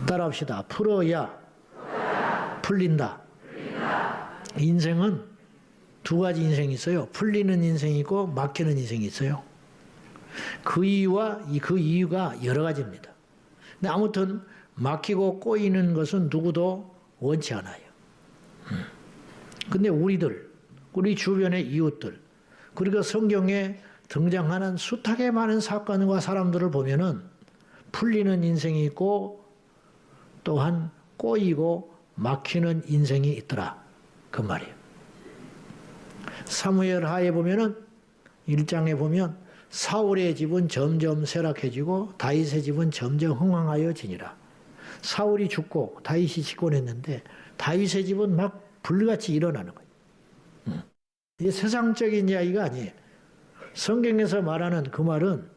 따라합시다. 풀어야 풀린다. 인생은 두 가지 인생이 있어요. 풀리는 인생이 있고 막히는 인생이 있어요. 그 이유가 여러 가지입니다. 근데 아무튼 막히고 꼬이는 것은 누구도 원치 않아요. 근데 우리 주변의 이웃들, 그리고 성경에 등장하는 숱하게 많은 사건과 사람들을 보면은 풀리는 인생이 있고 또한 꼬이고 막히는 인생이 있더라. 그 말이에요. 사무엘 하에 보면은 1장에 보면 사울의 집은 점점 쇠락해지고 다윗의 집은 점점 흥왕하여 지니라. 사울이 죽고 다윗이 집권했는데 다윗의 집은 막 불같이 일어나는 거예요. 이게 세상적인 이야기가 아니에요. 성경에서 말하는 그 말은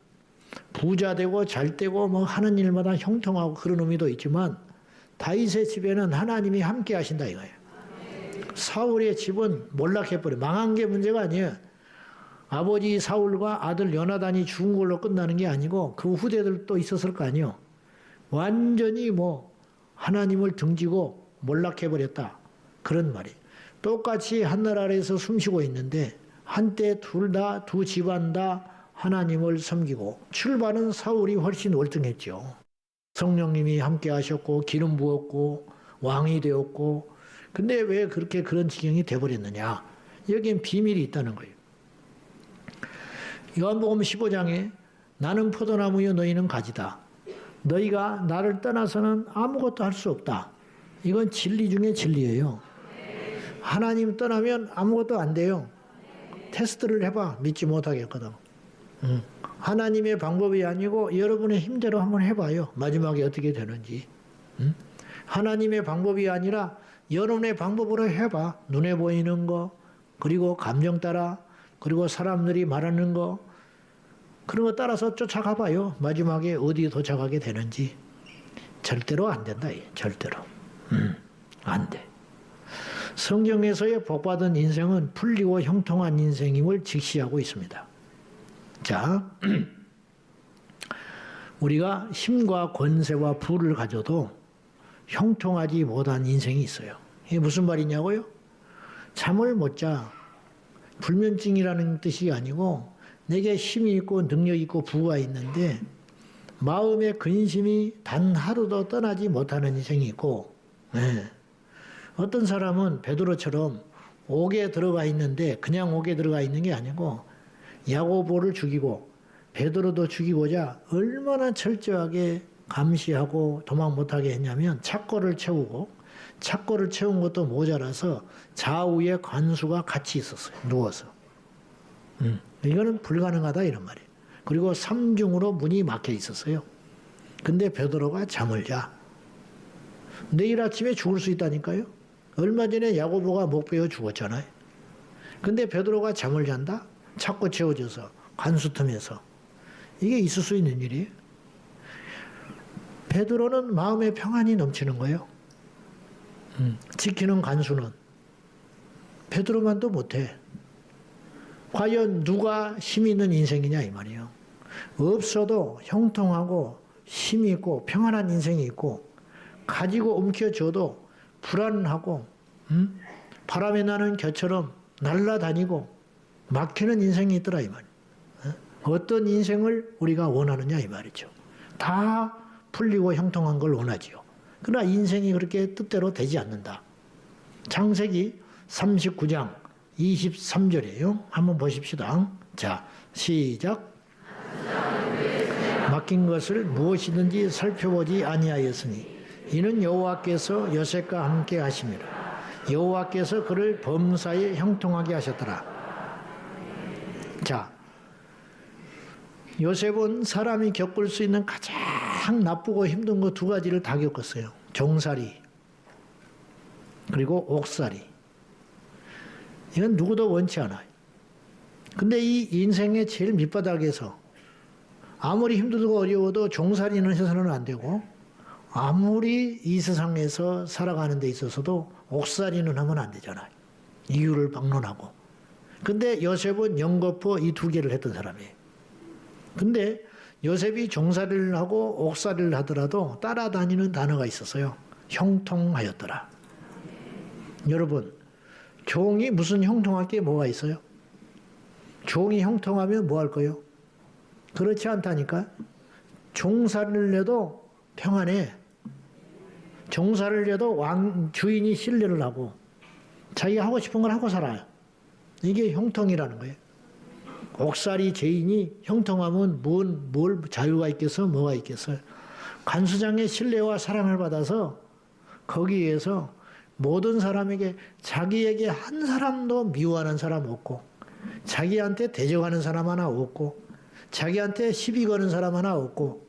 부자 되고 잘 되고 뭐 하는 일마다 형통하고 그런 의미도 있지만 다윗의 집에는 하나님이 함께 하신다 이거예요. 사울의 집은 몰락해버려. 망한 게 문제가 아니에요. 아버지 사울과 아들 요나단이 죽은 걸로 끝나는 게 아니고 그 후대들도 있었을 거 아니에요. 완전히 하나님을 등지고 몰락해버렸다. 그런 말이에요. 똑같이 한나라 아래에서 숨쉬고 있는데 한때 두 집안 다 하나님을 섬기고 출발은 사울이 훨씬 월등했죠. 성령님이 함께 하셨고 기름 부었고 왕이 되었고 근데 왜 그렇게 그런 지경이 돼버렸느냐. 여기엔 비밀이 있다는 거예요. 요한복음 15장에 나는 포도나무요 너희는 가지다. 너희가 나를 떠나서는 아무것도 할 수 없다. 이건 진리 중에 진리예요. 하나님 떠나면 아무것도 안 돼요. 테스트를 해봐. 믿지 못하겠거든. 하나님의 방법이 아니고 여러분의 힘대로 한번 해봐요. 마지막에 어떻게 되는지. 하나님의 방법이 아니라 여러분의 방법으로 해봐. 눈에 보이는 거, 그리고 감정 따라, 그리고 사람들이 말하는 거, 그런 거 따라서 쫓아가 봐요. 마지막에 어디에 도착하게 되는지. 절대로 안 된다. 절대로. 안 돼. 성경에서의 복받은 인생은 풀리고 형통한 인생임을 직시하고 있습니다. 자, 우리가 힘과 권세와 부를 가져도 형통하지 못한 인생이 있어요. 이게 무슨 말이냐고요? 잠을 못 자. 불면증이라는 뜻이 아니고 내게 힘이 있고 능력이 있고 부가 있는데 마음의 근심이 단 하루도 떠나지 못하는 인생이 있고 어떤 사람은 베드로처럼 옥에 들어가 있는데 그냥 옥에 들어가 있는 게 아니고 야고보를 죽이고 베드로도 죽이고자 얼마나 철저하게 감시하고 도망 못하게 했냐면 착고를 채우고 착고를 채운 것도 모자라서 좌우에 관수가 같이 있었어요. 누워서. 이거는 불가능하다 이런 말이에요. 그리고 삼중으로 문이 막혀 있었어요. 근데 베드로가 잠을 자. 내일 아침에 죽을 수 있다니까요. 얼마 전에 야고보가 목 베어 죽었잖아요. 근데 베드로가 잠을 잔다? 착고 채워져서 관수 틈에서. 이게 있을 수 있는 일이에요. 베드로는 마음의 평안이 넘치는 거예요. 지키는 관수는 베드로만도 못해. 과연 누가 힘 있는 인생이냐 이 말이에요. 없어도 형통하고 힘이 있고 평안한 인생이 있고 가지고 움켜쥐어도 불안하고 바람에 나는 겨처럼 날아다니고 막히는 인생이 있더라 이 말이에요. 어떤 인생을 우리가 원하느냐 이 말이죠. 다 풀리고 형통한 걸 원하지요. 그러나 인생이 그렇게 뜻대로 되지 않는다. 창세기 39장 23절이에요. 한번 보십시다. 자, 시작. 맡긴 것을 무엇이든지 살펴보지 아니하였으니 이는 여호와께서 요셉과 함께 하심이라. 여호와께서 그를 범사에 형통하게 하셨더라. 자, 요셉은 사람이 겪을 수 있는 가장 나쁘고 힘든 거 두 가지를 다 겪었어요. 종살이 그리고 옥살이. 이건 누구도 원치 않아요. 근데 이 인생의 제일 밑바닥에서 아무리 힘들고 어려워도 종살이는 해서는 안 되고 아무리 이 세상에서 살아가는 데 있어서도 옥살이는 하면 안 되잖아요. 이유를 막론하고. 근데 요셉은 연거푸 이 두 개를 했던 사람이에요. 근데 요셉이 종살이를 하고 옥살이를 하더라도 따라다니는 단어가 있었어요. 형통하였더라. 여러분, 종이 무슨 형통할 게 뭐가 있어요? 종이 형통하면 뭐 할 거요? 그렇지 않다니까. 종살이를 해도 평안해. 종살이를 해도 주인이 신뢰를 하고 자기가 하고 싶은 걸 하고 살아요. 이게 형통이라는 거예요. 옥살이 죄인이 형통하면 뭘 자유가 있겠어? 뭐가 있겠어요? 간수장의 신뢰와 사랑을 받아서 거기에서 모든 사람에게 자기에게 한 사람도 미워하는 사람 없고 자기한테 대적하는 사람 하나 없고 자기한테 시비 거는 사람 하나 없고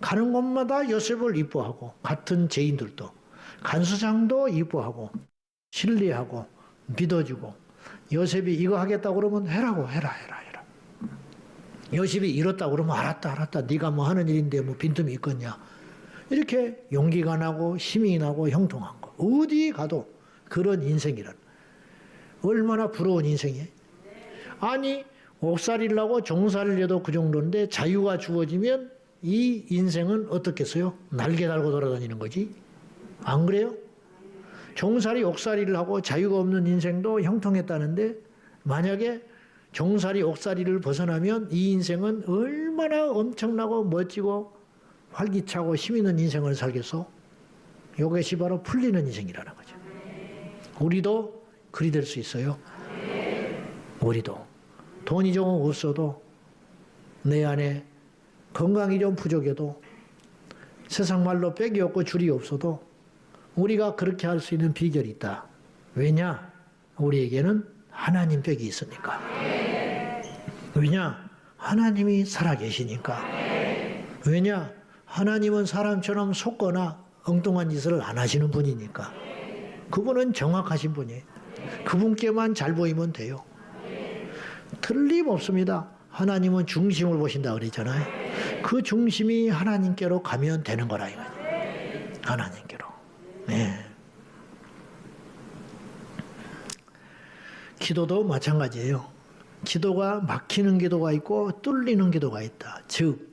가는 곳마다 요셉을 이뻐하고 같은 죄인들도 간수장도 이뻐하고 신뢰하고 믿어주고 요셉이 이거 하겠다고 그러면 해라고 해라. 요셉이 이렇다고 그러면 알았다. 네가 뭐 하는 일인데 뭐 빈틈이 있겠냐. 이렇게 용기가 나고 힘이 나고 형통한 거. 어디 가도 그런 인생이란. 얼마나 부러운 인생이에요. 아니 옥살이를 하고 종살이를 해도 그 정도인데 자유가 주어지면 이 인생은 어떻겠어요? 날개 달고 돌아다니는 거지. 안 그래요? 종살이 옥살이를 하고 자유가 없는 인생도 형통했다는데 만약에 종살이 옥살이를 벗어나면 이 인생은 얼마나 엄청나고 멋지고 활기차고 힘있는 인생을 살겠어? 이것이 바로 풀리는 인생이라는 거죠. 우리도 그리 될 수 있어요. 우리도 돈이 좀 없어도 내 안에 건강이 좀 부족해도 세상 말로 빽이 없고 줄이 없어도 우리가 그렇게 할 수 있는 비결이 있다. 왜냐? 우리에게는 하나님 빽이 있으니까. 왜냐? 하나님이 살아계시니까. 왜냐? 하나님은 사람처럼 속거나 엉뚱한 짓을 안 하시는 분이니까. 그분은 정확하신 분이에요. 그분께만 잘 보이면 돼요. 틀림없습니다. 하나님은 중심을 보신다 그랬잖아요. 그 중심이 하나님께로 가면 되는 거라 이거죠. 하나님께로. 네. 기도도 마찬가지예요. 기도가 막히는 기도가 있고 뚫리는 기도가 있다. 즉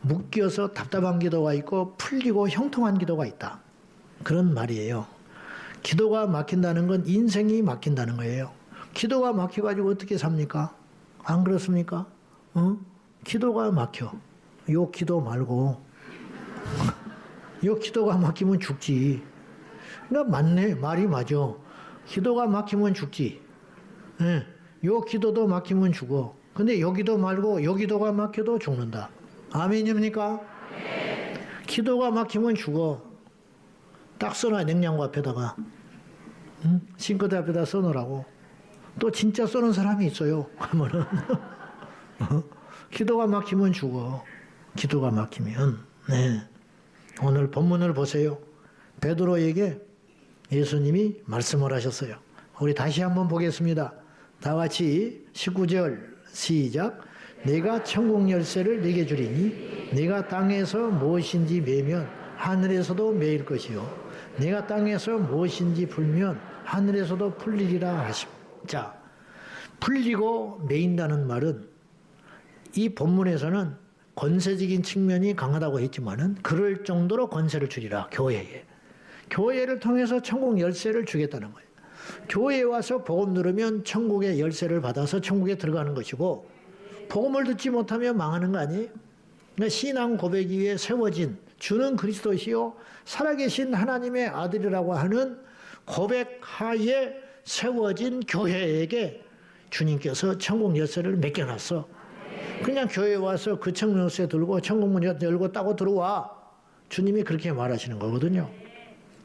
묶여서 답답한 기도가 있고 풀리고 형통한 기도가 있다. 그런 말이에요. 기도가 막힌다는 건 인생이 막힌다는 거예요. 기도가 막혀가지고 어떻게 삽니까? 안 그렇습니까? 기도가 막혀. 요 기도 말고 요 기도가 막히면 죽지. 그러니까 맞네. 말이 맞아. 기도가 막히면 죽지. 예. 요 기도도 막히면 죽어. 근데 여기도 말고 여기도가 막혀도 죽는다. 아멘입니까? 기도가 막히면 죽어. 딱 써놔. 냉장고 앞에다가. 싱크대 앞에다 써놓으라고. 또 진짜 써놓은 사람이 있어요. 하면은 기도가 막히면 죽어. 기도가 막히면. 네. 오늘 본문을 보세요. 베드로에게 예수님이 말씀을 하셨어요. 우리 다시 한번 보겠습니다. 다 같이 19절 시작. 내가 천국 열쇠를 네게 주리니 네가 땅에서 무엇인지 매면 하늘에서도 매일 것이요 내가 땅에서 무엇인지 풀면 하늘에서도 풀리리라 하심. 자, 풀리고 매인다는 말은 이 본문에서는 권세적인 측면이 강하다고 했지만은 그럴 정도로 권세를 주리라. 교회에. 교회를 통해서 천국 열쇠를 주겠다는 거예요. 교회에 와서 복음 들으면 천국의 열쇠를 받아서 천국에 들어가는 것이고 복음을 듣지 못하면 망하는 거 아니에요? 그러니까 신앙 고백 위에 세워진 주는 그리스도시요 살아계신 하나님의 아들이라고 하는 고백 하에 세워진 교회에게 주님께서 천국 열쇠를 맡겨놨어. 그냥 교회에 와서 그 천국 열쇠 들고 천국 문 열고 따고 들어와. 주님이 그렇게 말하시는 거거든요.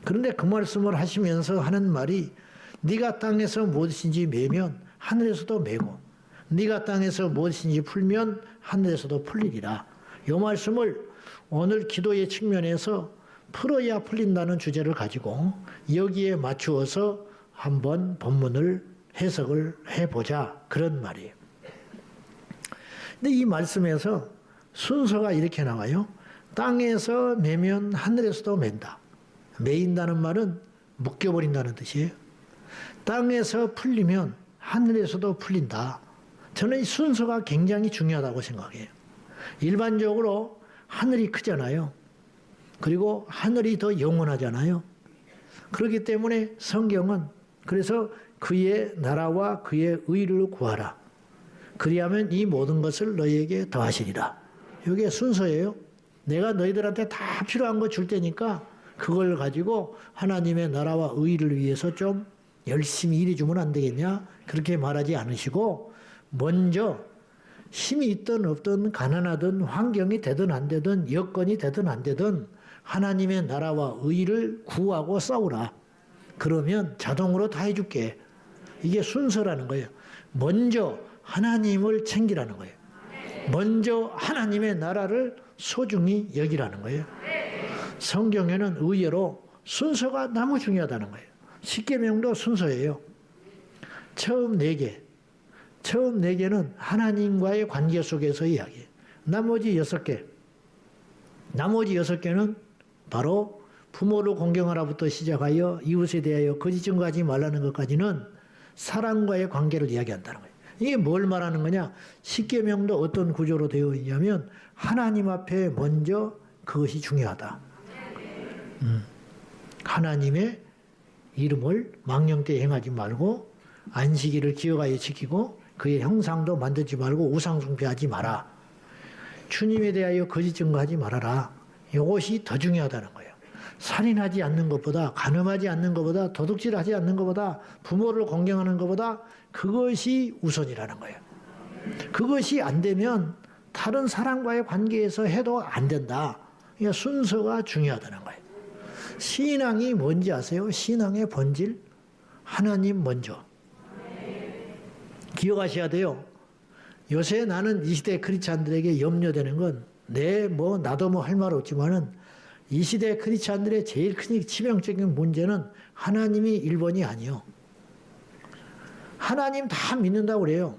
그런데 그 말씀을 하시면서 하는 말이 네가 땅에서 무엇인지 매면 하늘에서도 매고 네가 땅에서 무엇인지 풀면 하늘에서도 풀리리라. 이 말씀을 오늘 기도의 측면에서 풀어야 풀린다는 주제를 가지고 여기에 맞추어서 한번 본문을 해석을 해보자. 그런 말이에요. 근데 이 말씀에서 순서가 이렇게 나와요. 땅에서 매면 하늘에서도 맨다. 매인다는 말은 묶여버린다는 뜻이에요. 땅에서 풀리면 하늘에서도 풀린다. 저는 이 순서가 굉장히 중요하다고 생각해요. 일반적으로 하늘이 크잖아요. 그리고 하늘이 더 영원하잖아요. 그렇기 때문에 성경은 그래서 그의 나라와 그의 의를 구하라. 그리하면 이 모든 것을 너희에게 더하시리라. 이게 순서예요. 내가 너희들한테 다 필요한 거 줄 테니까 그걸 가지고 하나님의 나라와 의를 위해서 좀 열심히 일해주면 안 되겠냐? 그렇게 말하지 않으시고 먼저 힘이 있든 없든 가난하든 환경이 되든 안 되든 여건이 되든 안 되든 하나님의 나라와 의를 구하고 싸우라. 그러면 자동으로 다 해줄게. 이게 순서라는 거예요. 먼저 하나님을 챙기라는 거예요. 먼저 하나님의 나라를 소중히 여기라는 거예요. 성경에는 의외로 순서가 너무 중요하다는 거예요. 십계명도 순서예요. 처음 4개. 처음 4개는 하나님과의 관계 속에서 이야기해요. 나머지 6개. 나머지 6개는 바로 부모를 공경하라부터 시작하여 이웃에 대하여 거짓 증거하지 말라는 것까지는 사람과의 관계를 이야기한다는 거예요. 이게 뭘 말하는 거냐? 십계명도 어떤 구조로 되어 있냐면 하나님 앞에 먼저 그것이 중요하다. 하나님의 이름을 망령되이 행하지 말고 안식일을 기억하여 지키고 그의 형상도 만들지 말고 우상 숭배하지 마라. 주님에 대하여 거짓 증거하지 말아라. 이것이 더 중요하다는 거예요. 살인하지 않는 것보다, 간음하지 않는 것보다, 도둑질하지 않는 것보다, 부모를 공경하는 것보다 그것이 우선이라는 거예요. 그것이 안 되면 다른 사람과의 관계에서 해도 안 된다. 그러니까 순서가 중요하다는 거예요. 신앙이 뭔지 아세요? 신앙의 본질? 하나님 먼저. 기억하셔야 돼요. 요새 나는 이 시대 크리스찬들에게 염려되는 건 나도 뭐 할 말 없지만은 이 시대 크리스찬들의 제일 큰 치명적인 문제는 하나님이 1번이 아니요. 하나님 다 믿는다고 그래요.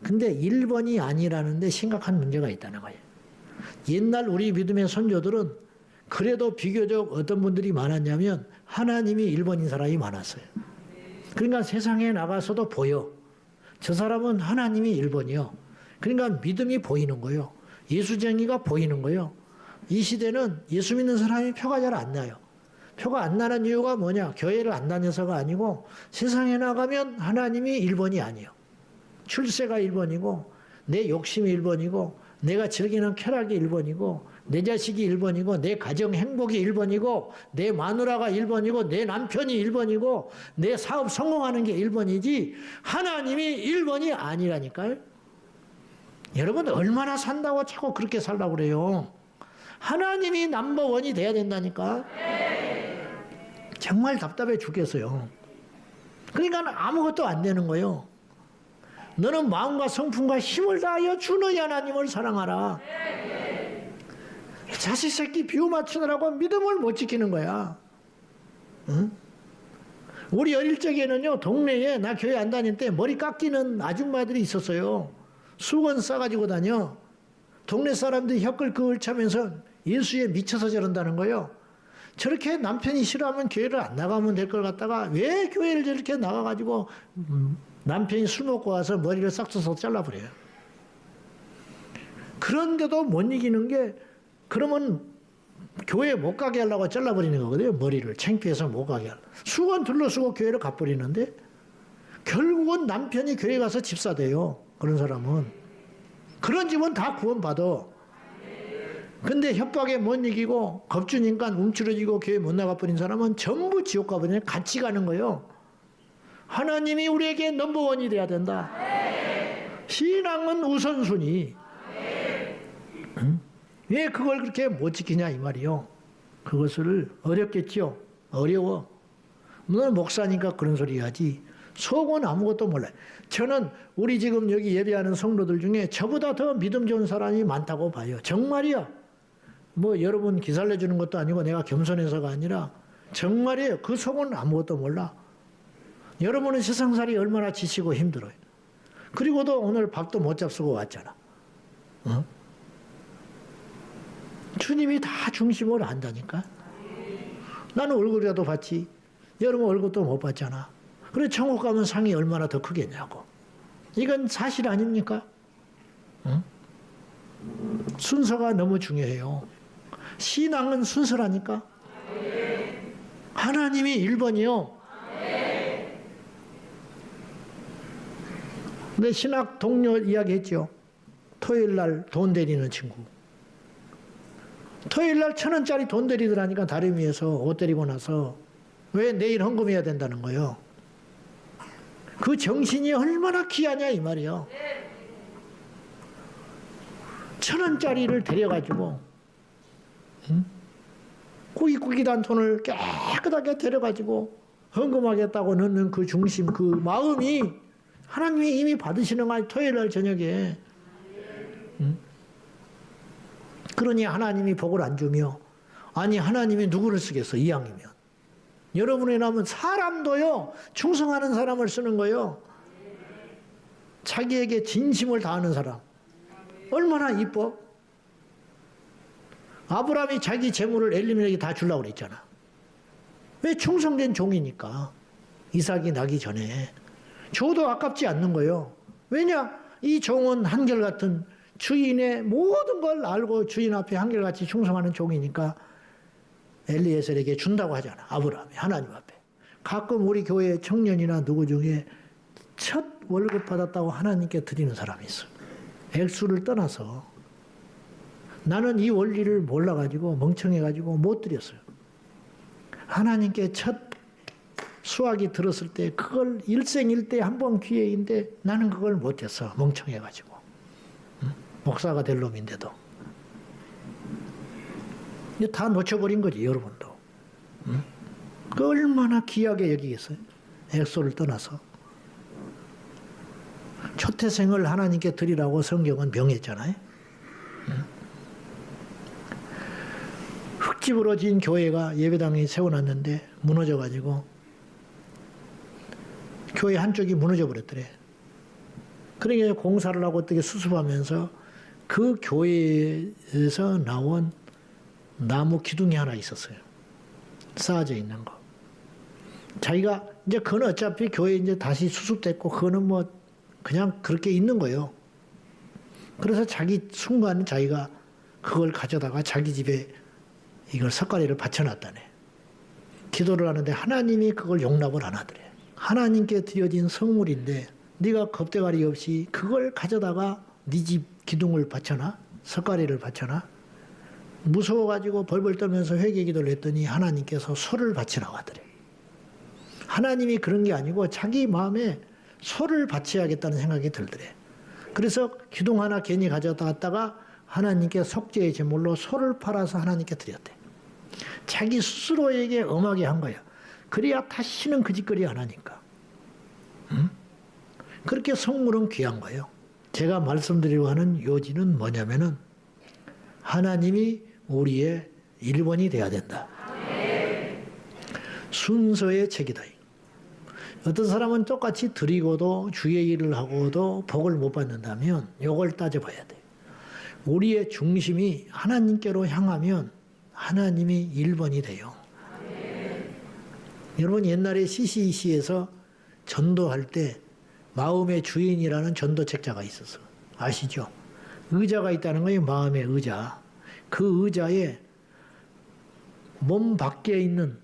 근데 1번이 아니라는데 심각한 문제가 있다는 거예요. 옛날 우리 믿음의 선조들은 그래도 비교적 어떤 분들이 많았냐면 하나님이 1번인 사람이 많았어요. 그러니까 세상에 나가서도 보여. 저 사람은 하나님이 1번이요. 그러니까 믿음이 보이는 거예요. 예수쟁이가 보이는 거예요. 이 시대는 예수 믿는 사람이 표가 잘 안 나요. 표가 안 나는 이유가 뭐냐? 교회를 안 다녀서가 아니고 세상에 나가면 하나님이 1번이 아니에요. 출세가 1번이고 내 욕심이 1번이고 내가 즐기는 쾌락이 1번이고 내 자식이 1번이고 내 가정 행복이 1번이고 내 마누라가 1번이고 내 남편이 1번이고 내 사업 성공하는 게 1번이지 하나님이 1번이 아니라니까요. 여러분 얼마나 산다고 자꾸 그렇게 살라고 그래요. 하나님이 넘버원이 돼야 된다니까. 정말 답답해 죽겠어요. 그러니까 아무것도 안 되는 거예요. 너는 마음과 성품과 힘을 다하여 주 너희 하나님을 사랑하라. 자식 새끼 비유 맞추느라고 믿음을 못 지키는 거야. 응? 우리 어릴 적에는요, 동네에 나 교회 안 다닐 때 머리 깎이는 아줌마들이 있었어요. 수건 싸가지고 다녀. 동네 사람들이 혀끌끌 차면서 예수에 미쳐서 저런다는 거예요. 저렇게 남편이 싫어하면 교회를 안 나가면 될 걸 갖다가 왜 교회를 저렇게 나가가지고 남편이 술 먹고 와서 머리를 싹 써서 잘라버려요. 그런데도 못 이기는 게 그러면 교회 못 가게 하려고 잘라버리는 거거든요. 머리를 창피해서 못 가게 하려고. 수건 둘러쓰고 교회를 가버리는데 결국은 남편이 교회 가서 집사 돼요. 그런 사람은. 그런 집은 다 구원받아. 근데 협박에 못 이기고 겁주니까 움츠러지고 교회 못 나가버린 사람은 전부 지옥 가버리네. 같이 가는 거예요. 하나님이 우리에게 넘버원이 돼야 된다. 신앙은 우선순위. 응? 왜 그걸 그렇게 못 지키냐 이 말이요. 그것을 어렵겠죠. 어려워. 너는 목사니까 그런 소리 하지. 속은 아무것도 몰라요. 저는 우리 지금 여기 예배하는 성도들 중에 저보다 더 믿음 좋은 사람이 많다고 봐요. 정말이야. 뭐 여러분 기살 내주는 것도 아니고 내가 겸손해서가 아니라 정말이에요. 그 속은 아무것도 몰라. 여러분은 세상살이 얼마나 지치고 힘들어요. 그리고도 오늘 밥도 못 잡수고 왔잖아. 어? 주님이 다 중심을 안다니까. 나는 얼굴이라도 봤지. 여러분 얼굴도 못 봤잖아. 그래 천국 가면 상이 얼마나 더 크겠냐고. 이건 사실 아닙니까? 응? 순서가 너무 중요해요. 신앙은 순서라니까. 하나님이 1번이요. 내 신학 동료 이야기했죠. 토요일 날 돈 데리는 친구. 토요일 날 1,000원짜리 돈 데리더라니까 다리미에서 옷 데리고 나서. 왜 내일 헌금해야 된다는 거예요. 그 정신이 얼마나 귀하냐 이 말이에요. 1,000원짜리를 데려가지고 꾸깃꾸깃한 돈을 깨끗하게 데려가지고 헌금하겠다고 넣는 그 중심, 그 마음이 하나님이 이미 받으시는 거야. 토요일 날 저녁에. 그러니 하나님이 복을 안 주며, 아니 하나님이 누구를 쓰겠어 이왕이면. 여러분의 남은 사람도요 충성하는 사람을 쓰는 거예요. 자기에게 진심을 다하는 사람. 얼마나 이뻐? 아브라함이 자기 재물을 엘리멜렉이 다 주려고 그랬잖아. 왜? 충성된 종이니까. 이삭이 나기 전에 줘도 아깝지 않는 거예요. 왜냐? 이 종은 한결같은 주인의 모든 걸 알고 주인 앞에 한결같이 충성하는 종이니까 엘리에셀에게 준다고 하잖아. 아브라함이 하나님 앞에. 가끔 우리 교회 청년이나 누구 중에 첫 월급 받았다고 하나님께 드리는 사람이 있어. 액수를 떠나서. 나는 이 원리를 몰라가지고 멍청해가지고 못 드렸어요. 하나님께 첫 수확이 들었을 때 그걸 일생일대 한 번 기회인데 나는 그걸 못했어. 멍청해가지고. 목사가 될 놈인데도. 다 놓쳐버린 거지, 여러분도. 그 얼마나 귀하게 여기겠어요? 액수를 떠나서. 초태생을 하나님께 드리라고 성경은 명했잖아요. 흙집으로 지은 교회가 예배당에 세워놨는데 무너져가지고 교회 한쪽이 무너져 버렸더래. 그러니까 공사를 하고 어떻게 수습하면서 그 교회에서 나온 나무 기둥이 하나 있었어요. 쌓아져 있는 거. 자기가 이제 그건 어차피 교회 이제 다시 수습됐고 그거는 뭐 그냥 그렇게 있는 거예요. 그래서 자기 순간 자기가 그걸 가져다가 자기 집에 이걸 석가래를 바쳐놨다네. 기도를 하는데 하나님이 그걸 용납을 안 하더래. 하나님께 드려진 성물인데 네가 겁대가리 없이 그걸 가져다가 네 집 기둥을 바쳐놔? 석가래를 바쳐놔? 무서워가지고 벌벌 떨면서 회개기도를 했더니 하나님께서 소를 바치라고 하더래. 하나님이 그런 게 아니고 자기 마음에 소를 바쳐야겠다는 생각이 들더래. 그래서 기둥 하나 괜히 가져다 갔다가 하나님께 속죄의 제물로 소를 팔아서 하나님께 드렸대. 자기 스스로에게 엄하게 한 거야. 그래야 다시는 그 짓거리 안 하니까. 그렇게 성물은 귀한 거예요. 제가 말씀드리려고 하는 요지는 뭐냐면은 하나님이 우리의 1번이 돼야 된다. 순서의 책이다. 어떤 사람은 똑같이 드리고도 주의 일을 하고도 복을 못 받는다면 이걸 따져봐야 돼. 우리의 중심이 하나님께로 향하면 하나님이 1번이 돼요. 여러분 옛날에 CCEC에서 전도할 때 마음의 주인이라는 전도책자가 있었어. 아시죠? 의자가 있다는 거예요. 마음의 의자. 그 의자에 몸 밖에 있는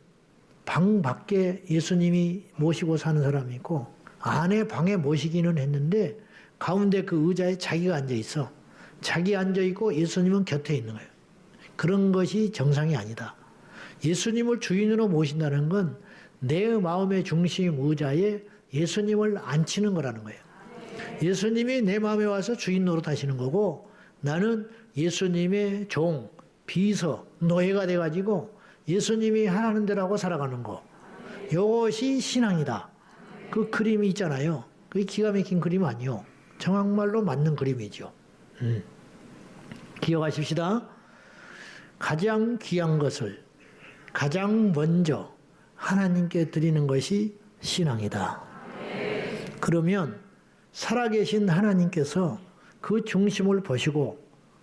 방 밖에 예수님이 모시고 사는 사람이 있고 안에 방에 모시기는 했는데 가운데 그 의자에 자기가 앉아 있어. 자기 앉아 있고 예수님은 곁에 있는 거예요. 그런 것이 정상이 아니다. 예수님을 주인으로 모신다는 건 내 마음의 중심 의자에 예수님을 앉히는 거라는 거예요. 예수님이 내 마음에 와서 주인 노릇 하시는 거고 나는 예수님의 종, 비서, 노예가 돼가지고 예수님이 하라는 대로 하고 살아가는 거. 이것이 신앙이다. 그 그림이 있잖아요. 그게 기가 막힌 그림 아니요. 정확말로 맞는 그림이죠. 기억하십시다. 가장 귀한 것을 가장 먼저 하나님께 드리는 것이 신앙이다. 그러면 살아계신 하나님께서 그 중심을 보시고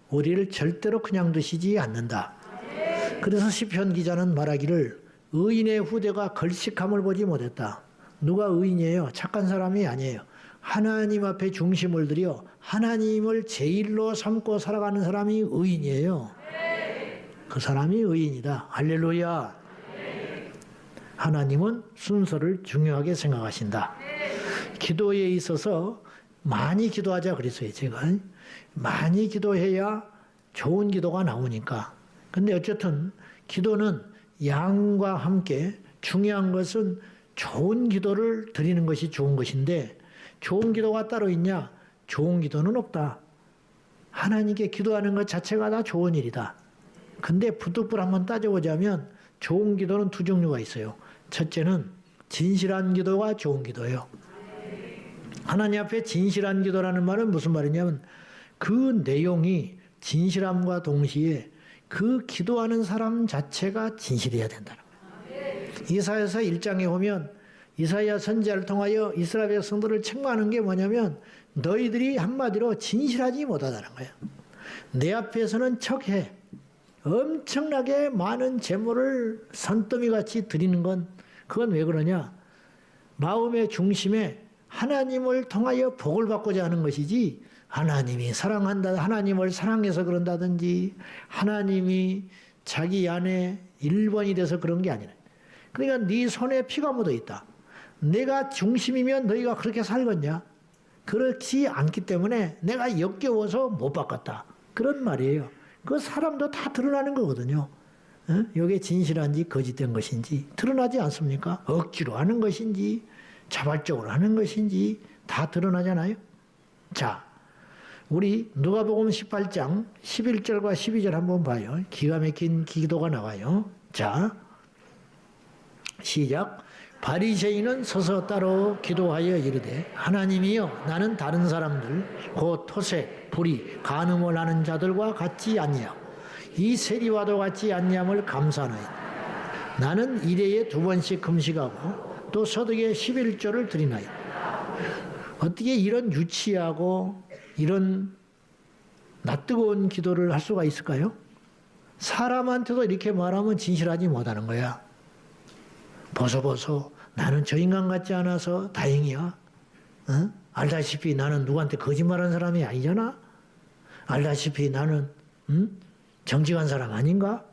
우리를 절대로 그냥 두시지 않는다. 그래서 시편 기자는 말하기를 의인의 후대가 걸식함을 보지 못했다. 누가 의인이에요? 착한 사람이 아니에요. 하나님 앞에 중심을 들여 하나님을 제일로 삼고 살아가는 사람이 의인이에요. 그 사람이 의인이다. 할렐루야. 하나님은 순서를 중요하게 생각하신다. 기도에 있어서 많이 기도하자 그랬어요. 제가 많이 기도해야 좋은 기도가 나오니까. 근데 어쨌든 기도는 양과 함께 중요한 것은 좋은 기도를 드리는 것이 좋은 것인데, 좋은 기도가 따로 있냐? 좋은 기도는 없다. 하나님께 기도하는 것 자체가 다 좋은 일이다. 근데 부득불 한번 따져보자면 좋은 기도는 두 종류가 있어요. 첫째는 진실한 기도가 좋은 기도예요. 하나님 앞에 진실한 기도라는 말은 무슨 말이냐면 그 내용이 진실함과 동시에 그 기도하는 사람 자체가 진실해야 된다는 거예요. 이사야서 1장에 보면 이사야 선지자를 통하여 이스라엘 백성들을 책망하는 게 뭐냐면 너희들이 한마디로 진실하지 못하다는 거예요. 내 앞에서는 척해 엄청나게 많은 재물을 산더미같이 드리는 건 그건 왜 그러냐? 마음의 중심에 하나님을 통하여 복을 받고자 하는 것이지 하나님이 사랑한다, 하나님을 사랑해서 그런다든지 하나님이 자기 안에 1번이 돼서 그런 게 아니라, 그러니까 네 손에 피가 묻어 있다. 내가 중심이면 너희가 그렇게 살겠냐? 그렇지 않기 때문에 내가 역겨워서 못 바꿨다. 그런 말이에요. 그 사람도 다 드러나는 거거든요. 이게 진실한지 거짓된 것인지 드러나지 않습니까? 억지로 하는 것인지 자발적으로 하는 것인지 다 드러나잖아요. 자, 우리 누가복음 18장 11절과 12절 한번 봐요. 기가 막힌 기도가 나와요. 자, 시작. 바리새인은 서서 따로 기도하여 이르되 하나님이여 나는 다른 사람들 곧 토색, 불의, 간음을 하는 자들과 같지 않냐 이 세리와도 같지 않냐을 감사하나이다. 나는 일회에 2번씩 금식하고 또 소득의 11조를 드리나이다. 어떻게 이런 유치하고 이런 낯뜨거운 기도를 할 수가 있을까요? 사람한테도 이렇게 말하면 진실하지 못하는 거야. 보소 나는 저 인간 같지 않아서 다행이야. 알다시피 나는 누구한테 거짓말하는 사람이 아니잖아. 알다시피 나는 정직한 사람 아닌가?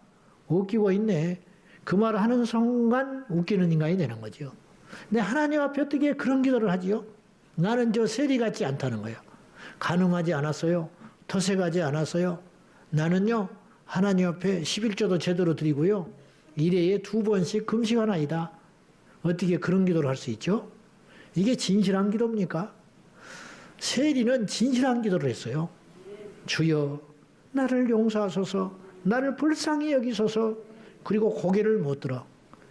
웃기고 있네. 그 말을 하는 순간 웃기는 인간이 되는 거죠. 근데 하나님 앞에 어떻게 그런 기도를 하지요? 나는 저 세리 같지 않다는 거예요. 간음하지 않았어요. 토색하지 않았어요. 나는요 하나님 앞에 11조도 제대로 드리고요. 일회에 2번씩 금식하나이다. 어떻게 그런 기도를 할 수 있죠? 이게 진실한 기도입니까? 세리는 진실한 기도를 했어요. 주여 나를 용서하소서, 나를 불쌍히 여기소서. 그리고 고개를 못 들어.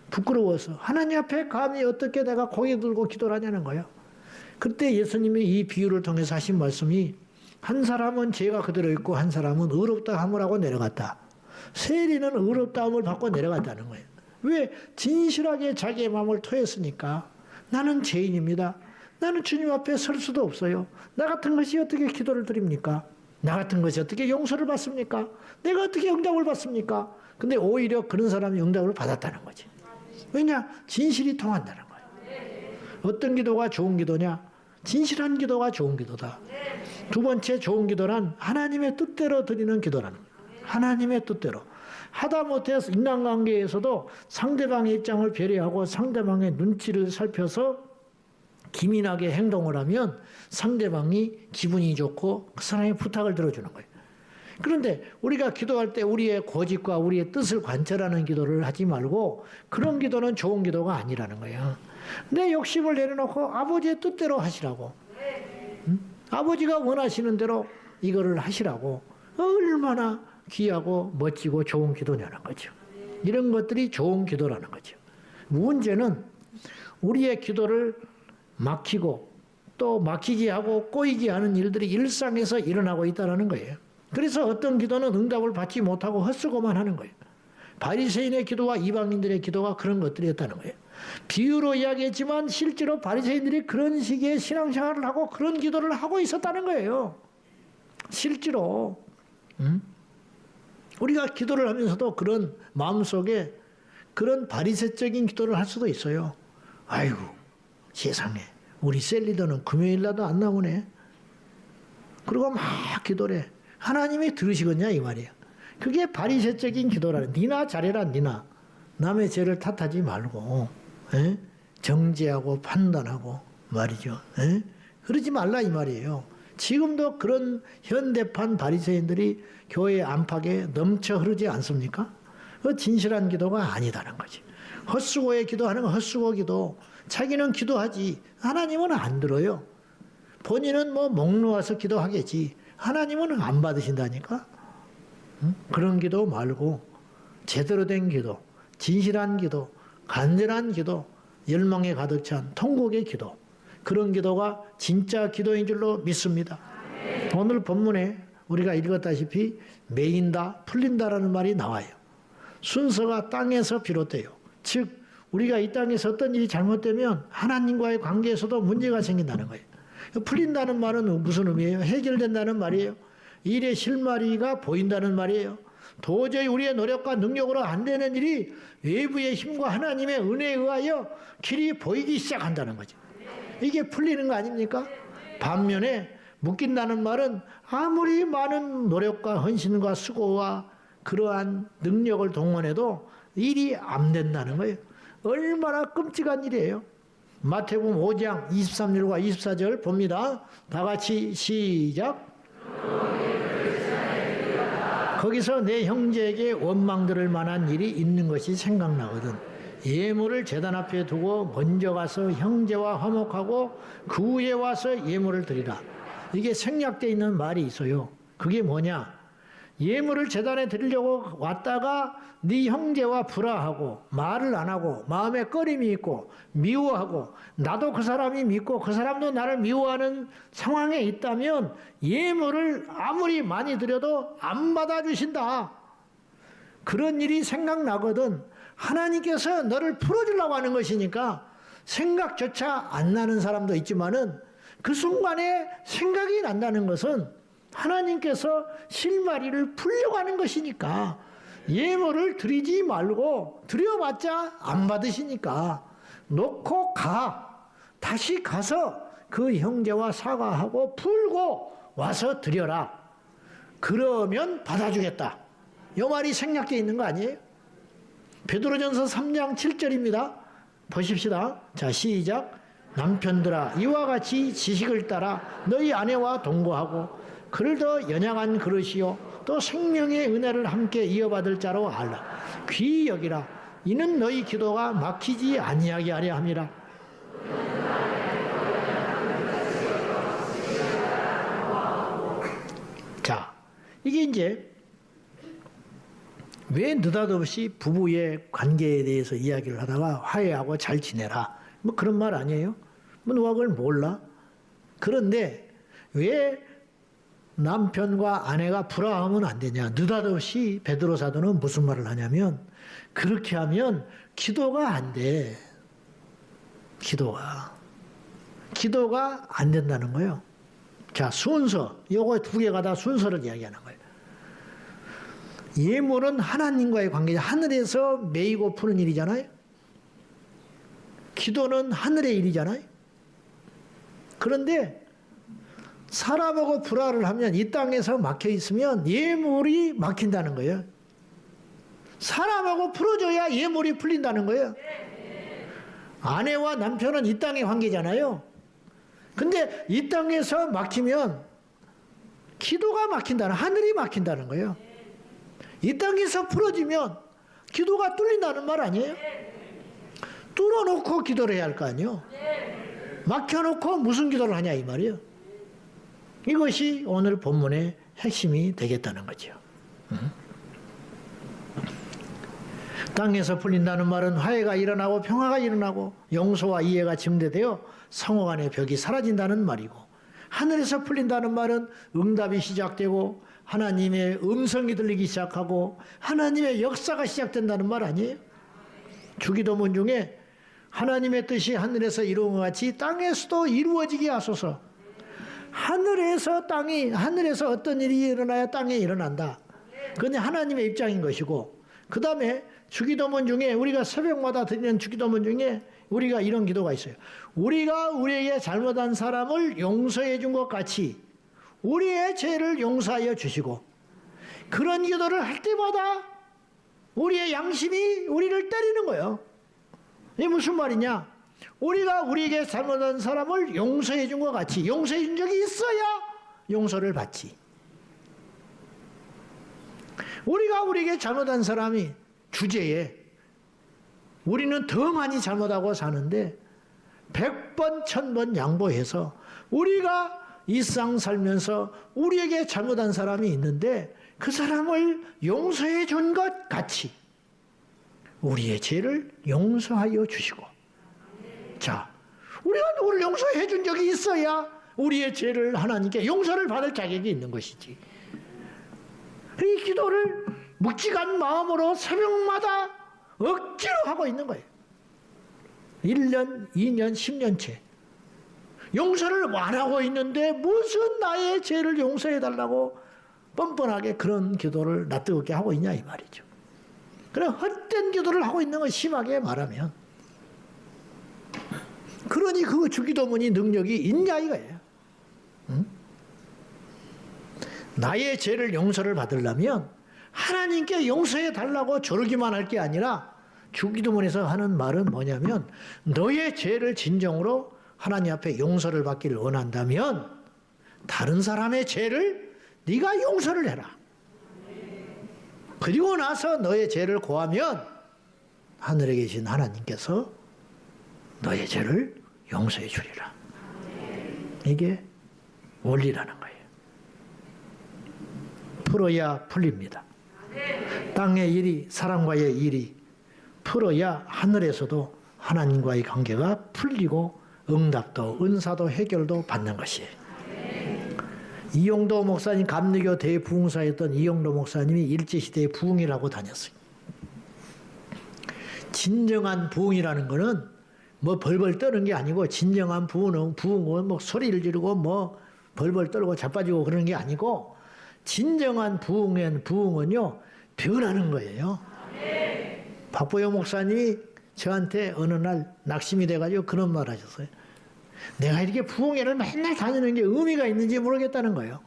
부끄러워서 하나님 앞에 감히 어떻게 내가 고개 들고 기도를 하냐는 거예요. 그때 예수님이 이 비유를 통해서 하신 말씀이 한 사람은 죄가 그대로 있고 한 사람은 의롭다 함을 하고 내려갔다. 세리는 의롭다 함을 받고 내려갔다는 거예요. 왜? 진실하게 자기의 마음을 토했으니까. 나는 죄인입니다. 나는 주님 앞에 설 수도 없어요. 나 같은 것이 어떻게 기도를 드립니까? 나 같은 것이 어떻게 용서를 받습니까? 내가 어떻게 응답을 받습니까? 근데 오히려 그런 사람이 응답을 받았다는 거지. 왜냐? 진실이 통한다는 거예요. 어떤 기도가 좋은 기도냐? 진실한 기도가 좋은 기도다. 두 번째 좋은 기도란 하나님의 뜻대로 드리는 기도라는 거예요. 하나님의 뜻대로. 하다못해 인간관계에서도 상대방의 입장을 배려하고 상대방의 눈치를 살펴서 기민하게 행동을 하면 상대방이 기분이 좋고 그 사람의 부탁을 들어주는 거예요. 그런데 우리가 기도할 때 우리의 고집과 우리의 뜻을 관철하는 기도를 하지 말고 그런 기도는 좋은 기도가 아니라는 거예요. 내 욕심을 내려놓고 아버지의 뜻대로 하시라고. 아버지가 원하시는 대로 이거를 하시라고. 얼마나 귀하고 멋지고 좋은 기도냐는 거죠. 이런 것들이 좋은 기도라는 거죠. 문제는 우리의 기도를 막히고 또 막히게 하고 꼬이게 하는 일들이 일상에서 일어나고 있다는 거예요. 그래서 어떤 기도는 응답을 받지 못하고 헛쓰고만 하는 거예요. 바리새인의 기도와 이방인들의 기도가 그런 것들이었다는 거예요. 비유로 이야기했지만 실제로 바리새인들이 그런 식의 신앙생활을 하고 그런 기도를 하고 있었다는 거예요. 실제로. 우리가 기도를 하면서도 그런 마음속에 그런 바리새적인 기도를 할 수도 있어요. 아이고 세상에 우리 셀리더는 금요일날도 안 나오네. 그리고 막 기도를 해. 하나님이 들으시겠냐 이 말이에요. 그게 바리새적인 기도라. 니나 잘해라 니나. 남의 죄를 탓하지 말고 에? 정죄하고 판단하고 말이죠. 에? 그러지 말라 이 말이에요. 지금도 그런 현대판 바리새인들이 교회 안팎에 넘쳐 흐르지 않습니까? 그 진실한 기도가 아니다는 거지. 헛수고에 기도하는 건 헛수고 기도. 자기는 기도하지 하나님은 안 들어요. 본인은 뭐 목 놓아서 기도하겠지 하나님은 안 받으신다니까. 응? 그런 기도 말고 제대로 된 기도, 진실한 기도, 간절한 기도, 열망에 가득 찬 통곡의 기도, 그런 기도가 진짜 기도인 줄로 믿습니다. 오늘 본문에 우리가 읽었다시피 메인다, 풀린다라는 말이 나와요. 순서가 땅에서 비롯돼요. 즉 우리가 이 땅에서 어떤 일이 잘못되면 하나님과의 관계에서도 문제가 생긴다는 거예요. 풀린다는 말은 무슨 의미예요? 해결된다는 말이에요. 일의 실마리가 보인다는 말이에요. 도저히 우리의 노력과 능력으로 안 되는 일이 외부의 힘과 하나님의 은혜에 의하여 길이 보이기 시작한다는 거죠. 이게 풀리는 거 아닙니까? 반면에 묶인다는 말은 아무리 많은 노력과 헌신과 수고와 그러한 능력을 동원해도 일이 안 된다는 거예요. 얼마나 끔찍한 일이에요. 마태복음 5장 23절과 24절 봅니다. 다 같이 시작. 거기서 내 형제에게 원망 들을 만한 일이 있는 것이 생각나거든. 예물을 제단 앞에 두고 먼저 가서 형제와 화목하고 그 후에 와서 예물을 드리라. 이게 생략되어 있는 말이 있어요. 그게 뭐냐? 예물을 제단에 드리려고 왔다가 네 형제와 불화하고 말을 안 하고 마음에 꺼림이 있고 미워하고 나도 그 사람이 믿고 그 사람도 나를 미워하는 상황에 있다면 예물을 아무리 많이 드려도 안 받아주신다. 그런 일이 생각나거든. 하나님께서 너를 풀어주려고 하는 것이니까 생각조차 안 나는 사람도 있지만은 그 순간에 생각이 난다는 것은 하나님께서 실마리를 풀려고 하는 것이니까 예물을 드리지 말고 드려봤자 안 받으시니까 놓고 가. 다시 가서 그 형제와 사과하고 풀고 와서 드려라. 그러면 받아주겠다. 이 말이 생략되어 있는 거 아니에요? 베드로전서 3장 7절입니다. 보십시다. 자, 시작. 남편들아 이와 같이 지식을 따라 너희 아내와 동거하고 그를 더 연약한 그릇이요 또 생명의 은혜를 함께 이어받을 자로 알라. 귀히 여기라. 이는 너희 기도가 막히지 아니하게 하려 함이라. 자, 이게 이제 왜 느닷없이 부부의 관계에 대해서 이야기를 하다가 화해하고 잘 지내라. 뭐 그런 말 아니에요? 뭐 누가 그걸 몰라? 그런데 왜 남편과 아내가 불화하면 안 되냐? 느닷없이 베드로 사도는 무슨 말을 하냐면 그렇게 하면 기도가 안 돼. 기도가 안 된다는 거예요. 자, 순서. 요거 두 개가 다 순서를 이야기하는 거예요. 예물은 하나님과의 관계죠. 하늘에서 메이고 푸는 일이잖아요. 기도는 하늘의 일이잖아요. 그런데 사람하고 불화를 하면 이 땅에서 막혀 있으면 예물이 막힌다는 거예요. 사람하고 풀어줘야 예물이 풀린다는 거예요. 아내와 남편은 이 땅의 관계잖아요. 근데 이 땅에서 막히면 기도가 막힌다는, 하늘이 막힌다는 거예요. 이 땅에서 풀어지면 기도가 뚫린다는 말 아니에요? 뚫어놓고 기도를 해야 할 거 아니에요? 막혀놓고 무슨 기도를 하냐 이 말이에요. 이것이 오늘 본문의 핵심이 되겠다는 거죠. 땅에서 풀린다는 말은 화해가 일어나고 평화가 일어나고 용서와 이해가 증대되어 상호 간의 벽이 사라진다는 말이고, 하늘에서 풀린다는 말은 응답이 시작되고 하나님의 음성이 들리기 시작하고 하나님의 역사가 시작된다는 말 아니에요? 주기도문 중에 하나님의 뜻이 하늘에서 이루어진 것 같이 땅에서도 이루어지게 하소서. 하늘에서 어떤 일이 일어나야 땅에 일어난다. 그건 하나님의 입장인 것이고, 그 다음에 주기도문 중에 우리가 새벽마다 드리는 주기도문 중에 우리가 이런 기도가 있어요. 우리가 우리에게 잘못한 사람을 용서해 준 것 같이 우리의 죄를 용서하여 주시고, 그런 기도를 할 때마다 우리의 양심이 우리를 때리는 거예요. 이게 무슨 말이냐? 우리가 우리에게 잘못한 사람을 용서해 준 것 같이 용서해 준 적이 있어야 용서를 받지. 우리가 우리에게 잘못한 사람이 주제에 우리는 더 많이 잘못하고 사는데 100번, 1000번 양보해서 우리가 일상 살면서 우리에게 잘못한 사람이 있는데 그 사람을 용서해 준 것 같이 우리의 죄를 용서하여 주시고, 자, 우리가 누구를 용서해 준 적이 있어야 우리의 죄를 하나님께 용서를 받을 자격이 있는 것이지. 이 기도를 묵직한 마음으로 새벽마다 억지로 하고 있는 거예요. 1년, 2년, 10년째. 용서를 안 하고 있는데 무슨 나의 죄를 용서해 달라고 뻔뻔하게 그런 기도를 낯뜨겁게 하고 있냐 이 말이죠. 그래 헛된 기도를 하고 있는 거 심하게 말하면. 그러니 그 주기도문이 능력이 있냐 이거예요. 응? 나의 죄를 용서를 받으려면 하나님께 용서해 달라고 조르기만 할 게 아니라 주기도문에서 하는 말은 뭐냐면 너의 죄를 진정으로 하나님 앞에 용서를 받기를 원한다면 다른 사람의 죄를 네가 용서를 해라. 그리고 나서 너의 죄를 고하면 하늘에 계신 하나님께서 너의 죄를 용서해 주리라. 이게 원리라는 거예요. 풀어야 풀립니다. 땅의 일이, 사람과의 일이 풀어야 하늘에서도 하나님과의 관계가 풀리고 응답도 은사도 해결도 받는 것이에요. 이용도 목사님, 감리교 대부흥사였던 이용도 목사님이 일제시대에 부흥이라고 다녔어요. 진정한 부흥이라는 거는 뭐 벌벌 떠는 게 아니고, 진정한 부흥은 뭐 소리를 지르고 뭐 벌벌 떨고 자빠지고 그러는 게 아니고, 진정한 부흥은요 변하는 거예요. 박보영 목사님이 저한테 어느 날 낙심이 돼가지고 그런 말 하셨어요. 내가 이렇게 부흥회를 맨날 다니는 게 의미가 있는지 모르겠다는 거예요.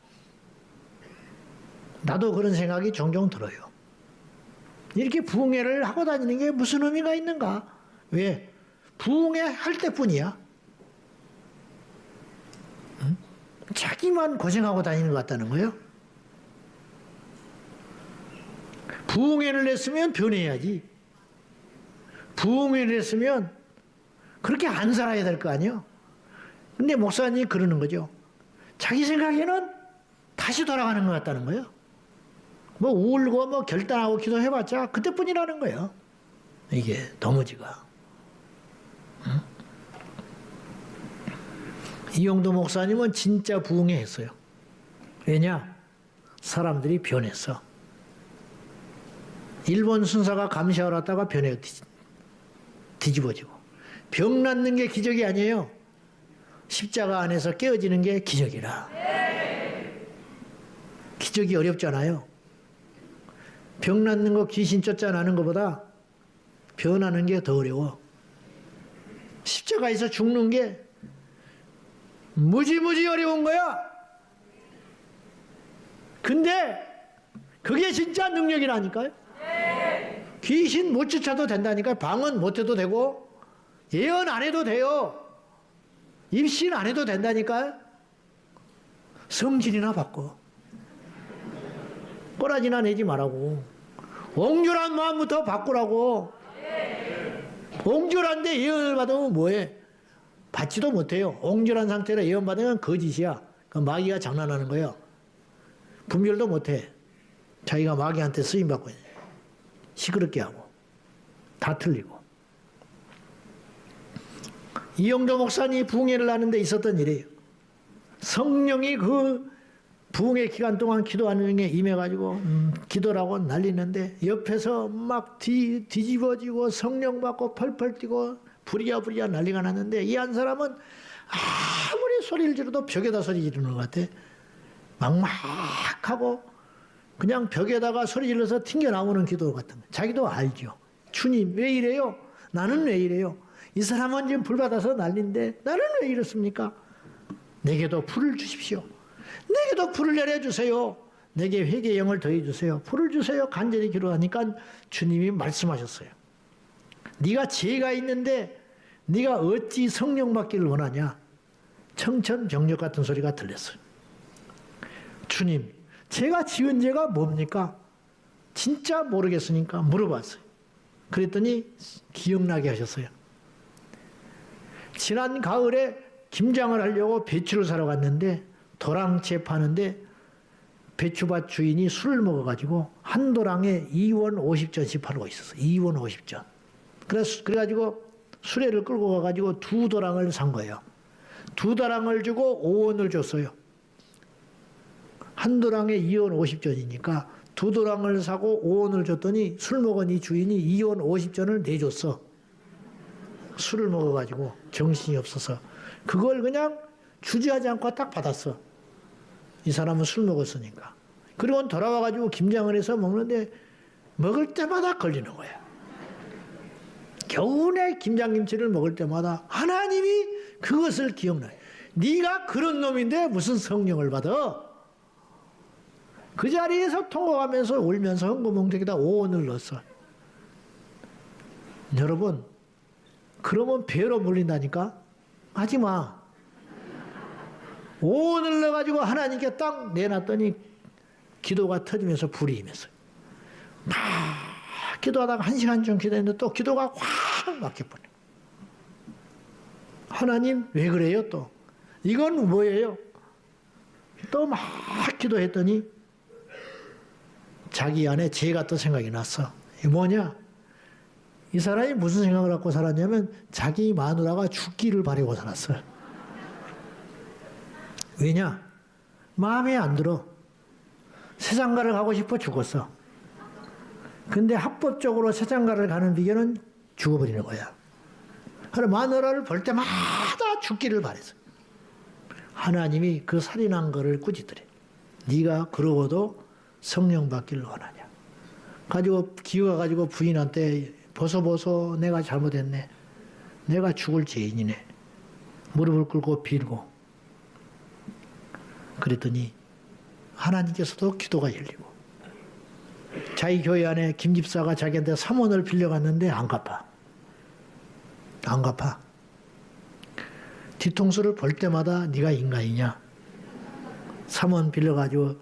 나도 그런 생각이 종종 들어요. 이렇게 부흥회를 하고 다니는 게 무슨 의미가 있는가? 왜? 부흥회 할 때뿐이야. 응? 자기만 고생하고 다니는 것 같다는 거예요. 부흥회를 했으면 변해야지. 부흥회를 했으면 그렇게 안 살아야 될 거 아니에요. 근데 목사님이 그러는 거죠. 자기 생각에는 다시 돌아가는 것 같다는 거예요. 뭐 울고 뭐 결단하고 기도해봤자 그때뿐이라는 거예요. 이게 도무지가. 응? 이용도 목사님은 진짜 부흥회 했어요. 왜냐? 사람들이 변했어. 일본 순사가 감시하러 왔다가 변해요. 뒤집어지고. 병 낫는 게 기적이 아니에요. 십자가 안에서 깨어지는 게 기적이라. 기적이 어렵잖아요. 병 낫는 거, 귀신 쫓아나는 것보다 변하는 게 더 어려워. 십자가에서 죽는 게 무지무지 어려운 거야. 근데 그게 진짜 능력이라니까요. 귀신 못 쫓아도 된다니까요. 방언 못 해도 되고 예언 안 해도 돼요. 입신 안 해도 된다니까요. 성질이나 바꿔. 꼬라지나 내지 말라고. 옹졸한 마음부터 바꾸라고. 옹졸한데 예언을 받으면 뭐해? 받지도 못해요. 옹졸한 상태로 예언 받으면 거짓이야. 그 마귀가 장난하는 거예요. 분별도 못해. 자기가 마귀한테 쓰임받고 시끄럽게 하고 다 틀리고. 이용도 목사님이 부흥회를 하는 데 있었던 일이에요. 성령이 그 부흥회 기간 동안 기도하는 게 임해가지고 기도라고 난리는데 옆에서 막 뒤집어지고 성령 받고 펄펄 뛰고 부리야 난리가 났는데 이 한 사람은 아무리 소리를 지르도 벽에다 소리 지르는 것 같아. 막막하고 그냥 벽에다가 소리 질러서 튕겨나오는 기도 같은 거. 자기도 알죠. 주님 왜 이래요? 나는 왜 이래요? 이 사람은 지금 불 받아서 난린데 나는 왜 이렇습니까? 내게도 불을 주십시오. 내게도 불을 내려주세요. 내게 회개의 영을 더해주세요. 불을 주세요. 간절히 기도하니까 주님이 말씀하셨어요. 네가 죄가 있는데 네가 어찌 성령 받기를 원하냐? 청천벽력 같은 소리가 들렸어요. 주님, 제가 지은 죄가 뭡니까? 진짜 모르겠으니까 물어봤어요. 그랬더니 기억나게 하셨어요. 지난 가을에 김장을 하려고 배추를 사러 갔는데 도랑채 파는데 배추밭 주인이 술을 먹어가지고 한 도랑에 2원 50전씩 팔고 있었어요. 2원 50전. 그래가지고 수레를 끌고 가가지고 2도랑을 산 거예요. 2도랑을 주고 5원을 줬어요. 한 도랑에 2원 50전이니까 2도랑을 사고 5원을 줬더니 술 먹은 이 주인이 2원 50전을 내줬어. 술을 먹어가지고 정신이 없어서. 그걸 그냥 주저하지 않고 딱 받았어. 이 사람은 술 먹었으니까. 그리고 돌아와가지고 김장을 해서 먹는데 먹을 때마다 걸리는 거야. 겨우내 김장김치를 먹을 때마다 하나님이 그것을 기억나요. 네가 그런 놈인데 무슨 성령을 받아? 그 자리에서 통곡하면서 울면서 헌금봉투에다 5원을 넣었어. 여러분, 그러면 배로 물린다니까? 하지 마. 5원을 넣어가지고 하나님께 딱 내놨더니 기도가 터지면서 불이 임했어요. 막 기도하다가 1시간쯤 기도했는데 또 기도가 확 막혀버려. 하나님 왜 그래요 또? 이건 뭐예요? 또 막 기도했더니 자기 안에 죄가 또 생각이 났어. 이게 뭐냐? 이 사람이 무슨 생각을 갖고 살았냐면 자기 마누라가 죽기를 바라고 살았어요. 왜냐? 마음에 안 들어. 세상가를 가고 싶어 죽었어. 근데 합법적으로 세상가를 가는 비결은 죽어버리는 거야. 그래 마누라를 볼 때마다 죽기를 바랬어. 하나님이 그 살인한 거를 꾸짖더래. 네가 그러고도 성령 받기를 원하냐. 가지고 기어가지고 부인한테 벗어 내가 잘못했네. 내가 죽을 죄인이네. 무릎을 꿇고 빌고. 그랬더니 하나님께서도 기도가 열리고 자기 교회 안에 김 집사가 자기한테 3원을 빌려갔는데 안 갚아. 안 갚아. 뒤통수를 볼 때마다 네가 인간이냐. 3원 빌려가지고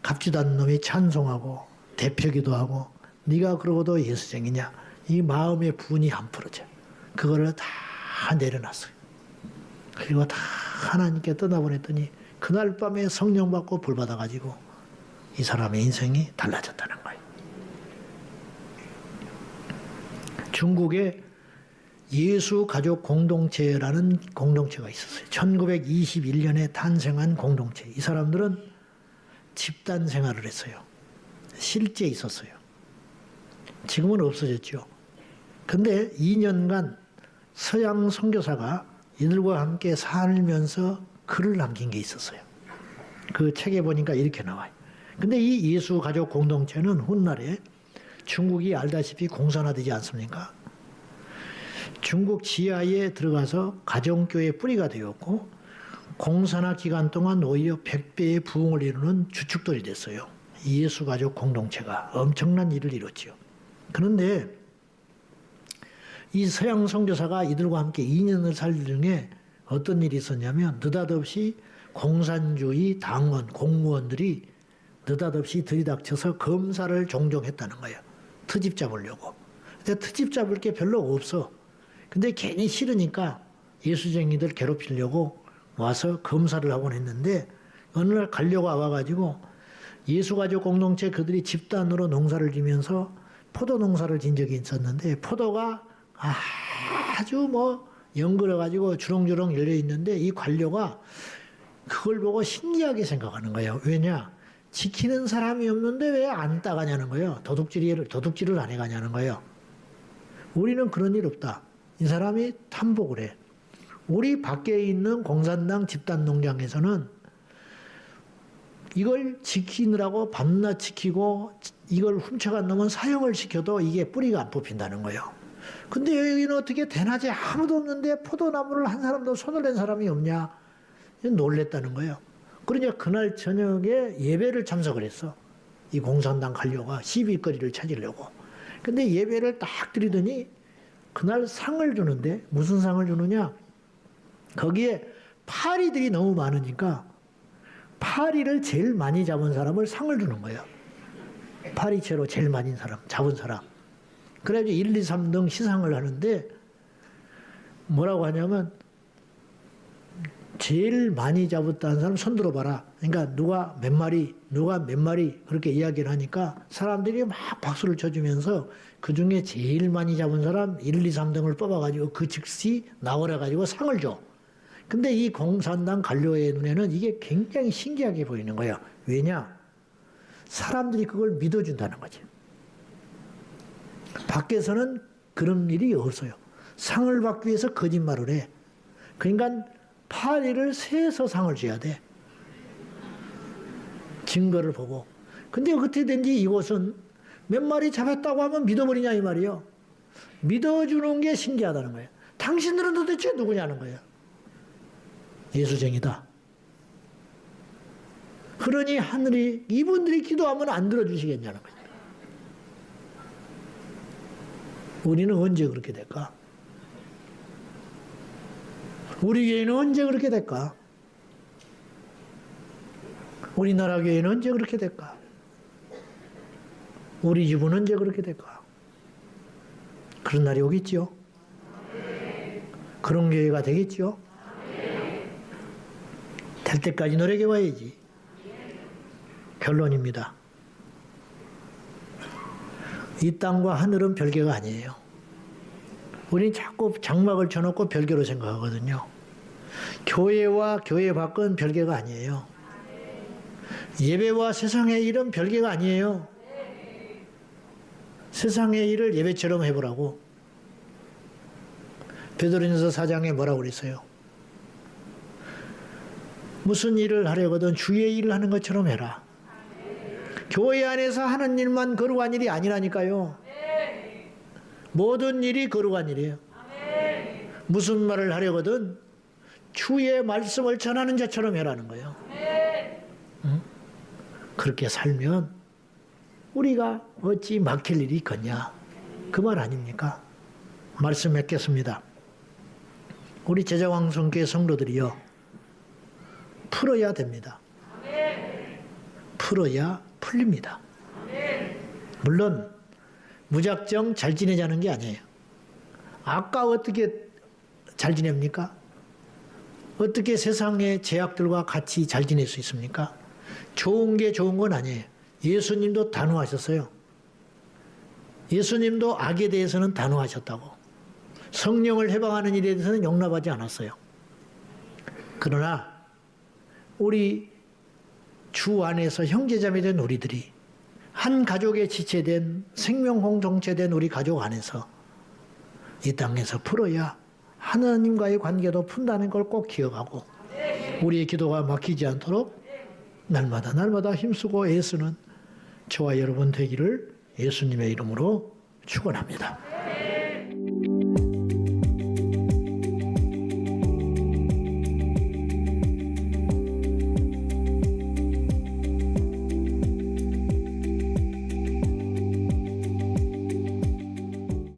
갚지도 않는 놈이 찬송하고 대표기도 하고 네가 그러고도 예수쟁이냐. 이 마음의 분이 안 풀어져. 그거를 다 내려놨어요. 그리고 다 하나님께 떠나보냈더니 그날 밤에 성령 받고 불 받아가지고 이 사람의 인생이 달라졌다는 거예요. 중국에 예수 가족 공동체라는 공동체가 있었어요. 1921년에 탄생한 공동체. 이 사람들은 집단 생활을 했어요. 실제 있었어요. 지금은 없어졌죠. 근데 2년간 서양 선교사가 이들과 함께 살면서 글을 남긴 게 있었어요. 그 책에 보니까 이렇게 나와요. 근데 이 예수 가족 공동체는 훗날에 중국이 알다시피 공산화되지 않습니까? 중국 지하에 들어가서 가정교회 뿌리가 되었고 공산화 기간 동안 오히려 100배의 부흥을 이루는 주축들이 됐어요. 예수 가족 공동체가 엄청난 일을 이뤘죠. 그런데 이 서양 선교사가 이들과 함께 2년을 살 중에 어떤 일이 있었냐면 느닷없이 공산주의 당원, 공무원들이 느닷없이 들이닥쳐서 검사를 종종 했다는 거예요. 트집 잡으려고. 근데 트집 잡을 게 별로 없어. 근데 괜히 싫으니까 예수쟁이들 괴롭히려고 와서 검사를 하곤 했는데 어느 날 가려고 와가지고 예수가족 공동체 그들이 집단으로 농사를 지면서 포도 농사를 진 적이 있었는데 포도가 아주 연글어가지고 주렁주렁 열려있는데 이 관료가 그걸 보고 신기하게 생각하는 거예요. 왜냐? 지키는 사람이 없는데 왜 안 따가냐는 거예요. 도둑질을 안 해가냐는 거예요. 우리는 그런 일 없다. 이 사람이 탐복을 해. 우리 밖에 있는 공산당 집단 농장에서는 이걸 지키느라고 밤낮 지키고 이걸 훔쳐간 놈은 사형을 시켜도 이게 뿌리가 안 뽑힌다는 거예요. 근데 여기는 어떻게 대낮에 아무도 없는데 포도나무를 한 사람도 손을 댄 사람이 없냐? 놀랬다는 거예요. 그러니까 그날 저녁에 예배를 참석을 했어. 이 공산당 관료가 시비거리를 찾으려고. 근데 예배를 딱 드리더니 그날 상을 주는데 무슨 상을 주느냐? 거기에 파리들이 너무 많으니까 파리를 제일 많이 잡은 사람을 상을 주는 거예요. 파리채로 제일 많이 잡은 사람. 그래가지고 1, 2, 3등 시상을 하는데 뭐라고 하냐면 제일 많이 잡았다는 사람 손 들어봐라. 그러니까 누가 몇 마리 그렇게 이야기를 하니까 사람들이 막 박수를 쳐주면서 그 중에 제일 많이 잡은 사람 1, 2, 3등을 뽑아가지고 그 즉시 나오래가지고 상을 줘. 근데 이 공산당 관료의 눈에는 이게 굉장히 신기하게 보이는 거예요. 왜냐? 사람들이 그걸 믿어준다는 거지. 밖에서는 그런 일이 없어요. 상을 받기 위해서 거짓말을 해. 그러니까 파리를 세서 상을 줘야 돼. 증거를 보고. 근데 어떻게 된지 이곳은 몇 마리 잡았다고 하면 믿어버리냐 이 말이에요. 믿어주는 게 신기하다는 거예요. 당신들은 도대체 누구냐는 거예요. 예수쟁이다. 그러니 하늘이 이분들이 기도하면 안 들어주시겠냐는 거예요. 우리는 언제 그렇게 될까? 우리 교회는 언제 그렇게 될까? 우리나라 교회는 언제 그렇게 될까? 우리 집은 언제 그렇게 될까? 그런 날이 오겠지요? 그런 교회가 되겠지요? 될 때까지 노력해봐야지. 결론입니다. 이 땅과 하늘은 별개가 아니에요. 우린 자꾸 장막을 쳐놓고 별개로 생각하거든요. 교회와 교회 밖은 별개가 아니에요. 예배와 세상의 일은 별개가 아니에요. 세상의 일을 예배처럼 해보라고. 베드로전서 4장에 뭐라고 그랬어요? 무슨 일을 하려거든 주의 일을 하는 것처럼 해라. 교회 안에서 하는 일만 거룩한 일이 아니라니까요. 모든 일이 거룩한 일이에요. 무슨 말을 하려거든 주의 말씀을 전하는 자처럼 해라는 거예요. 응? 그렇게 살면 우리가 어찌 막힐 일이 있겠냐. 그 말 아닙니까? 말씀 맺겠습니다. 우리 제자왕성교회 성도들이요. 풀어야 됩니다. 풀어야 풀립니다. 물론 무작정 잘 지내자는 게 아니에요. 아까 어떻게 잘 지냅니까? 어떻게 세상의 제약들과 같이 잘 지낼 수 있습니까? 좋은 게 좋은 건 아니에요. 예수님도 단호하셨어요. 예수님도 악에 대해서는 단호하셨다고. 성령을 해방하는 일에 대해서는 용납하지 않았어요. 그러나 우리 주 안에서 형제자매 된 우리들이 한 가족의 지체된 생명 공동체된 우리 가족 안에서 이 땅에서 풀어야 하나님과의 관계도 푼다는 걸 꼭 기억하고 우리의 기도가 막히지 않도록 날마다 힘쓰고 애쓰는 저와 여러분 되기를 예수님의 이름으로 축원합니다.